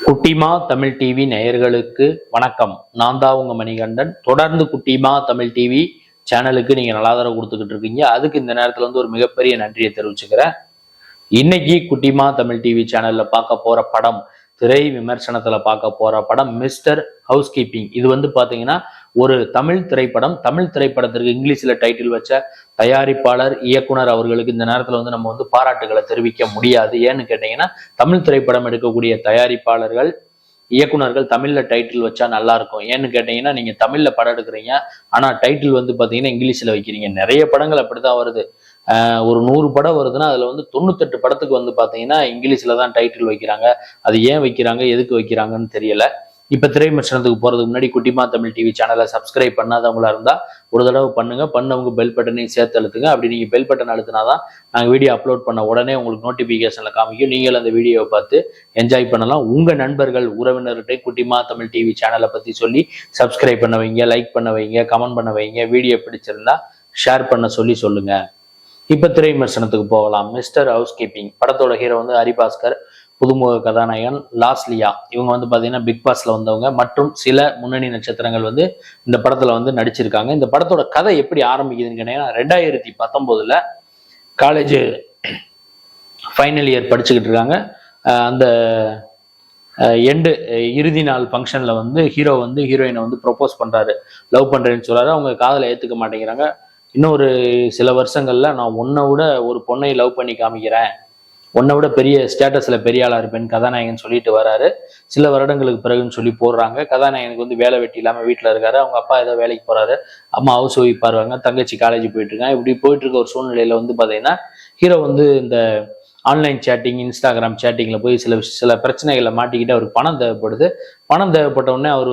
குட்டிமா தமிழ் டிவி நேயர்களுக்கு வணக்கம். நான் தான் உங்க மணிகண்டன். தொடர்ந்து குட்டிமா தமிழ் டிவி சேனலுக்கு நீங்க நல்ல ஆதரவு கொடுத்துக்கிட்டு இருக்கீங்க. அதுக்கு இந்த நேரத்துல ஒரு மிகப்பெரிய நன்றியை தெரிவிச்சுக்கிறேன். இன்னைக்கு குட்டிமா தமிழ் டிவி சேனல்ல பார்க்க போற படம், திரை விமர்சனத்துல பார்க்க போற படம் மிஸ்டர் ஹவுஸ் கீப்பிங். இது பாத்தீங்கன்னா ஒரு தமிழ் திரைப்படம். தமிழ் திரைப்படத்திற்கு இங்கிலீஷ்ல டைட்டில் வச்ச தயாரிப்பாளர், இயக்குனர் அவர்களுக்கு இந்த நேரத்துல நம்ம பாராட்டுகளை தெரிவிக்க முடியாது. ஏன்னு கேட்டீங்கன்னா, தமிழ் திரைப்படம் எடுக்கக்கூடிய தயாரிப்பாளர்கள், இயக்குனர்கள் தமிழ்ல டைட்டில் வச்சா நல்லா இருக்கும். ஏன்னு கேட்டீங்கன்னா, நீங்க தமிழ்ல படம் எடுக்கிறீங்க, ஆனா டைட்டில் பாத்தீங்கன்னா இங்கிலீஷ்ல வைக்கிறீங்க. நிறைய படங்கள் அப்படிதான் வருது. ஒரு 100 படம் வருதுன்னா அதுல 98 படத்துக்கு பாத்தீங்கன்னா இங்கிலீஷ்ல தான் டைட்டில் வைக்கிறாங்க. அது ஏன் வைக்கிறாங்க, எதுக்கு வைக்கிறாங்கன்னு தெரியல. இப்ப திரை விமர்சனத்துக்கு போறதுக்கு முன்னாடி குட்டிமா தமிழ் டிவி சேனலை சப்ஸ்கிரைப் பண்ணாதவங்களா இருந்தா ஒரு தடவை பண்ணுங்க. பண்ணவங்க பெல் பட்டனையும் சேர்த்து அழுத்துங்க. அப்படி நீங்க பெல் பட்டன் அழுத்தினாதான் நாங்க வீடியோ அப்லோட் பண்ண உடனே உங்களுக்கு நோட்டிபிகேஷன்ல காமிக்கும். நீங்கள் அந்த வீடியோவை பார்த்து என்ஜாய் பண்ணலாம். உங்க நண்பர்கள், உறவினர்கிட்ட குட்டிமா தமிழ் டிவி சேனலை பத்தி சொல்லி சப்ஸ்கிரைப் பண்ண வைங்க, லைக் பண்ண வைங்க, கமெண்ட் பண்ண வைங்க. வீடியோ பிடிச்சிருந்தா ஷேர் பண்ண சொல்லுங்க. இப்ப திரை விமர்சனத்துக்கு போகலாம். மிஸ்டர் ஹவுஸ் கீப்பிங் படத்தோட ஹீரோ ஹரிபாஸ்கர், புதுமுக கதாநாயகன் லாஸ்லியா. இவங்க பாத்தீங்கன்னா பிக் பாஸ்ல வந்தவங்க மற்றும் சில முன்னணி நட்சத்திரங்கள் இந்த படத்துல நடிச்சிருக்காங்க. இந்த படத்தோட கதை எப்படி ஆரம்பிக்குதுன்னு கேட்டீங்கன்னா, 2019 காலேஜ் ஃபைனல் இயர் படிச்சுக்கிட்டு இருக்காங்க. அந்த இறுதி நாள் ஃபங்க்ஷன்ல ஹீரோ ஹீரோயினை ப்ரொபோஸ் பண்றாரு, லவ் பண்றேன்னு சொல்றாரு. அவங்க காதலை ஏத்துக்க மாட்டேங்கிறாங்க. இன்னும் ஒரு சில வருஷங்கள்ல நான் உன்னை விட ஒரு பொண்ணை லவ் பண்ணி காமிக்கிறேன், உன்னை விட பெரிய ஸ்டேட்டஸ்ல பெரிய ஆளா இருப்பேன் கதாநாயகன் சொல்லிட்டு வராரு. சில வருடங்களுக்கு பிறகுன்னு சொல்லி போடுறாங்க. கதாநாயகனுக்கு வேலை வெட்டி இல்லாம வீட்டுல இருக்காரு. அவங்க அப்பா ஏதோ வேலைக்கு போறாரு, அம்மா ஹவுஸ் ஒய்ஃபா இருக்காங்க, தங்கச்சி காலேஜ் போயிட்டு இருக்காங்க. இப்படி போயிட்டு இருக்க ஒரு சூழ்நிலையில பாத்தீங்கன்னா ஹீரோ இந்த ஆன்லைன் சேட்டிங், இன்ஸ்டாகிராம் சேட்டிங்ல போய் சில பிரச்சனைகளை மாட்டிக்கிட்டு அவருக்கு பணம் தேவைப்படுது. பணம் தேவைப்பட்ட உடனே அவர்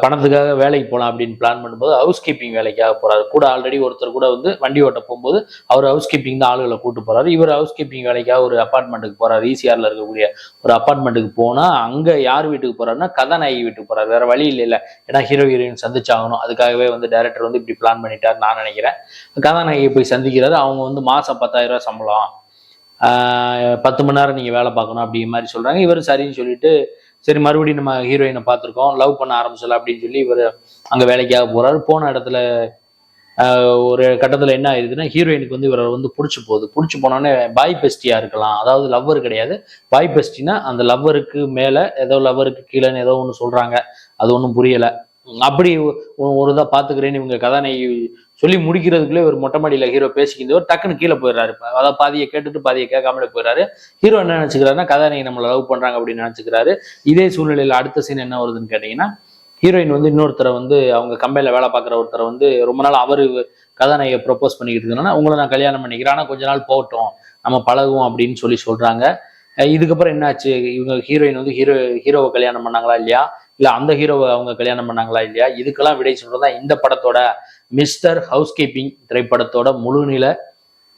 பணத்துக்காக வேலைக்கு போகலாம் அப்படின்னு பிளான் பண்ணும்போது ஹவுஸ் கீப்பிங் வேலைக்காக போறாரு. கூட ஆல்ரெடி ஒருத்தர் கூட வண்டி ஓட்ட போகும்போது அவர் ஹவுஸ் கீப்பிங் தான் ஆளுகளை கூட்டு போறாரு. இவர் ஹவுஸ் கீப்பிங் வேலைக்காக ஒரு அப்பார்ட்மெண்ட்டுக்கு போறாரு. ஈசிஆர்ல இருக்கக்கூடிய ஒரு அப்பார்ட்மெண்ட்டுக்கு போனா அங்க யார் வீட்டுக்கு போறாருன்னா கதாநாயகி வீட்டுக்கு போறாரு. வேற வழி இல்லை. ஏன்னா ஹீரோ ஹீரோயின் சந்திச்சாகணும். அதுக்காகவே டைரக்டர் இப்படி பிளான் பண்ணிட்டாரு நான் நினைக்கிறேன். கதாநாயகி போய் சந்திக்கிறாரு. அவங்க மாசம் 10,000 ரூபாய் சம்பளம், 10 மணி நேரம் நீங்க வேலை பார்க்கணும் அப்படிங்கிற மாதிரி சொல்றாங்க. இவர் சரின்னு சொல்லிட்டு, சரி மறுபடியும் நம்ம ஹீரோயினை பார்த்துருக்கோம், லவ் பண்ண ஆரம்பிச்சல அப்படின்னு சொல்லி இவர் அங்க வேலைக்காக போறாரு. போன இடத்துல ஒரு கட்டத்துல என்ன ஆயிடுதுன்னா, ஹீரோயினுக்கு இவரை பிடிச்சி போனோடனே பாய் பெஸ்டியா இருக்கலாம். அதாவது லவ்வர் கிடையாது, பாய் பெஸ்டினா அந்த லவ்வருக்கு மேல ஏதோ லவ்வருக்கு கீழேன்னு ஏதோ ஒண்ணு சொல்றாங்க. அது ஒன்றும் புரியல. அப்படி ஒரு இதாக பாத்துக்கிறேன்னு இவங்க கதாநாயகி சொல்லி முடிக்கிறதுக்குள்ளே ஒரு மொட்டை மாடியில ஹீரோ பேசிக்கிட்டு டக்குன்னு கீழே போயிடுறாரு. அதாவது பாதியை கேட்டுட்டு பாதியை கேட்காமலே போயிடுறாரு. ஹீரோ என்ன நினைச்சுக்கிறாருன்னா, கதாநாயகி நம்மளை லவ் பண்றாங்க அப்படின்னு நினைச்சுக்கிறாரு. இதே சூழ்நிலையில அடுத்த சீன் என்ன வருதுன்னு கேட்டீங்கன்னா, ஹீரோயின் இன்னொருத்தரை அவங்க கம்பெனில வேலை பார்க்குற ஒருத்தரை ரொம்ப நாள் அவரு கதாநாயகியை ப்ரொபோஸ் பண்ணிக்கிட்டு இருக்கணும்னா, உங்களை நான் கல்யாணம் பண்ணிக்கிறேன், ஆனா கொஞ்ச நாள் போகட்டும், நம்ம பழகுவோம் அப்படின்னு சொல்றாங்க. இதுக்கப்புறம் என்னாச்சு, இவங்க ஹீரோயின் ஹீரோவை கல்யாணம் பண்ணாங்களா இல்லையா, இல்ல அந்த ஹீரோவை அவங்க கல்யாணம் பண்ணாங்களா இல்லையா, இதுக்கெல்லாம் விடை சொல்றதா இந்த படத்தோட மிஸ்டர் ஹவுஸ் கீப்பிங் திரைப்படத்தோட முழுநில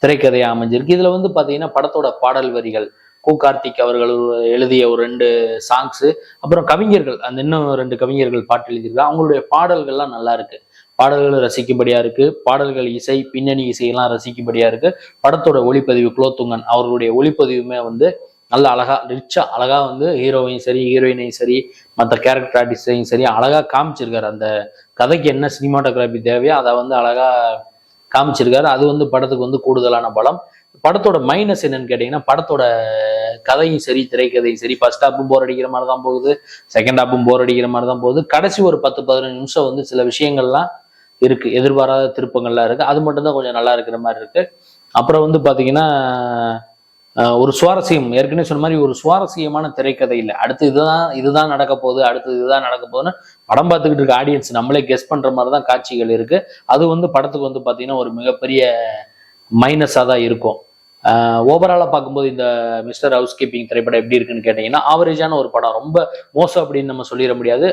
திரைக்கதையா அமைஞ்சிருக்கு. இதுல பாத்தீங்கன்னா படத்தோட பாடல் வரிகள் கு கார்த்திக் அவர்கள் எழுதிய ஒரு 2 சாங்ஸ், அப்புறம் கவிஞர்கள் இன்னும் 2 கவிஞர்கள் பாட்டு எழுதியிருக்காங்க. அவங்களுடைய பாடல்கள்லாம் நல்லா இருக்கு. பாடல்கள் ரசிக்கும்படியா இருக்கு. பாடல்கள் இசை, பின்னணி இசையெல்லாம் ரசிக்கும்படியா இருக்கு. படத்தோட ஒளிப்பதிவு குலோத்துங்கன் அவர்களுடைய ஒளிப்பதிவுமே நல்ல அழகா ரிச்சா அழகா ஹீரோவையும் சரி, ஹீரோயினையும் சரி, மற்ற கேரக்டர் ஆர்டிஸ்டையும் சரி அழகா காமிச்சிருக்காரு. அந்த கதைக்கு என்ன சினிமாட்டோகிராஃபி தேவையோ அதை அழகா காமிச்சிருக்காரு. அது படத்துக்கு கூடுதலான பலம். படத்தோட மைனஸ் என்னன்னு கேட்டீங்கன்னா, படத்தோட கதையும் சரி, திரைக்கதையும் சரி, ஃபர்ஸ்ட் ஹாப்பும் போர் அடிக்கிற மாதிரி தான் போகுது, செகண்ட் ஹாப்பும் போர் அடிக்கிற மாதிரி தான் போகுது. கடைசி ஒரு 10-15 நிமிஷம் சில விஷயங்கள்லாம் இருக்கு, எதிர்பாராத திருப்பங்கள்லாம் இருக்கு. அது மட்டும் தான் கொஞ்சம் நல்லா இருக்கிற மாதிரி இருக்கு. அப்புறம் பாத்தீங்கன்னா ஒரு சுவாரஸ்யம், ஏற்கனவே சொன்ன மாதிரி ஒரு சுவாரஸ்யமான திரைக்கதை இல்லை. அடுத்து இதுதான் நடக்க போகுது, அடுத்து இதுதான் நடக்க போகுதுன்னு படம் பார்த்துக்கிட்டு இருக்க ஆடியன்ஸ் நம்மளே கெஸ் பண்ற மாதிரி தான் காட்சிகள் இருக்கு. அது படத்துக்கு பாத்தீங்கன்னா ஒரு மிகப்பெரிய மைனஸா தான் இருக்கும். ஓவராலா பார்க்கும்போது இந்த மிஸ்டர் ஹவுஸ் கீப்பிங் திரைப்படம் எப்படி இருக்குன்னு கேட்டீங்கன்னா, ஆவரேஜான ஒரு படம். ரொம்ப மோசம் அப்படின்னு நம்ம சொல்லிட முடியாது,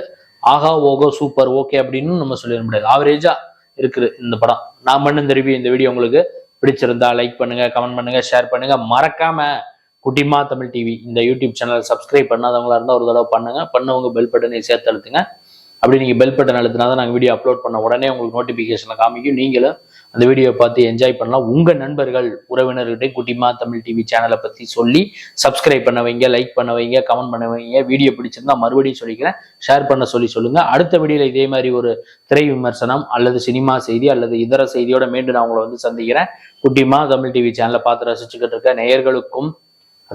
ஆகா ஓகோ சூப்பர் ஓகே அப்படின்னு நம்ம சொல்லிட முடியாது. ஆவரேஜா இருக்குது இந்த படம். நான் பண்ண இந்த வீடியோ உங்களுக்கு பிடிச்சிருந்தா லைக் பண்ணுங்க, கமெண்ட் பண்ணுங்க, ஷேர் பண்ணுங்க. மறக்காம குட்டிமா தமிழ் டிவி இந்த யூடியூப் சேனல் சப்ஸ்கிரைப் பண்ணாதவங்களா இருந்தா ஒரு தடவை பண்ணுங்க. பண்ணவங்க பெல் பட்டனை சேர்த்து அழுத்துங்க. அப்படி நீங்க பெல் பட்டன் அழுத்தினா தான் நாங்கள் வீடியோ அப்லோட் பண்ண உடனே உங்களுக்கு நோட்டிபிகேஷன்ல காமிக்கும். நீங்களும் அந்த வீடியோவை பார்த்து என்ஜாய் பண்ணலாம். உங்க நண்பர்கள் உறவினர்கிட்ட குட்டிமா தமிழ் டிவி சேனலை பத்தி சொல்லி சப்ஸ்கிரைப் பண்ண வைங்க, லைக் பண்ண வைங்க, கமெண்ட் பண்ண வைங்க. வீடியோ பிடிச்சிருந்தா மறுபடியும் சொல்லிக்கிறேன், ஷேர் பண்ண சொல்லுங்க. அடுத்த வீடியோல இதே மாதிரி ஒரு திரை விமர்சனம் அல்லது சினிமா செய்தி அல்லது இதர செய்தியோட மீண்டும் நான் உங்களை வந்து சந்திக்கிறேன். குட்டிமா தமிழ் டிவி சேனலை பார்த்து ரசிச்சுக்கிட்டு இருக்க நேயர்களுக்கும்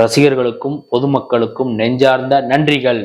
ரசிகர்களுக்கும் பொதுமக்களுக்கும் நெஞ்சார்ந்த நன்றிகள்.